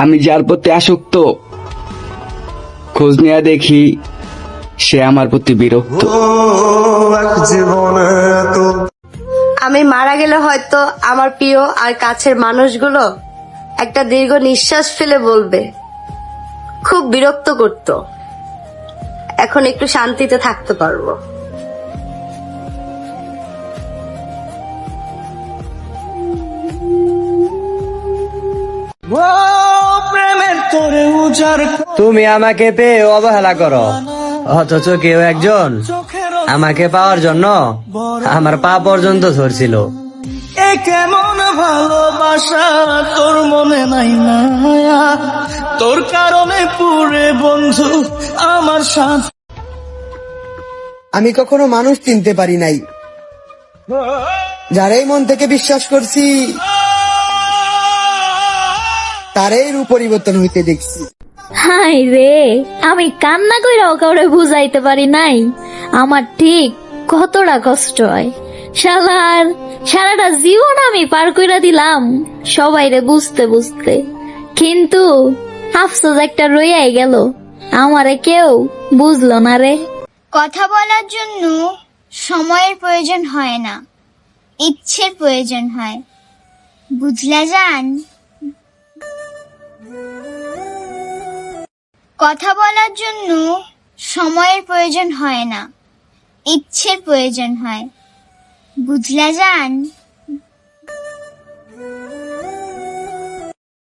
আমি যার প্রতি আসক্ত, খোঁজ নিয়ে দেখি সে আমার প্রতি বিরক্ত। আমি মারা গেলে হয়তো আমার প্রিয় আর কাছের মানুষগুলো একটা দীর্ঘ নিঃশ্বাস ফেলে বলবে, খুব বিরক্ত করত, এখন একটু শান্তিতে থাকতে পারবো। তুমি আমাকে পেয়ে অবহেলা করো, অথচ কেউ একজন আমাকে পাওয়ার জন্য আমার পা পর্যন্ত ধরছিল। কেমন ভালোবাসা তোর মনে নাই না, তোর কারণে পুরে বন্ধু আমার সাথে। আমি কখনো মানুষ চিনতে পারি নাই, যারাই মন থেকে বিশ্বাস করছি তারই রূপ পরিবর্তন হইতে দেখছি। হাই রে, আমি কান্না কইরাও কাউরে বুঝাইতে পারি নাই আমার ঠিক কতটা কষ্ট হয়। শালার সারাটা জীবন আমি পার কইরা দিলাম সবাইরে বুঝতে বুঝতে, কিন্তু আফসোস একটা রইয়াই গেল, আমারে কেউ বুঝলো না রে। কথা বলার জন্য সময়ের প্রয়োজন হয় না, ইচ্ছের প্রয়োজন হয়, বুঝলা জান? কথা বলার জন্য সময়ের প্রয়োজন হয় না, ইচ্ছের প্রয়োজন হয়, বুঝলা জান?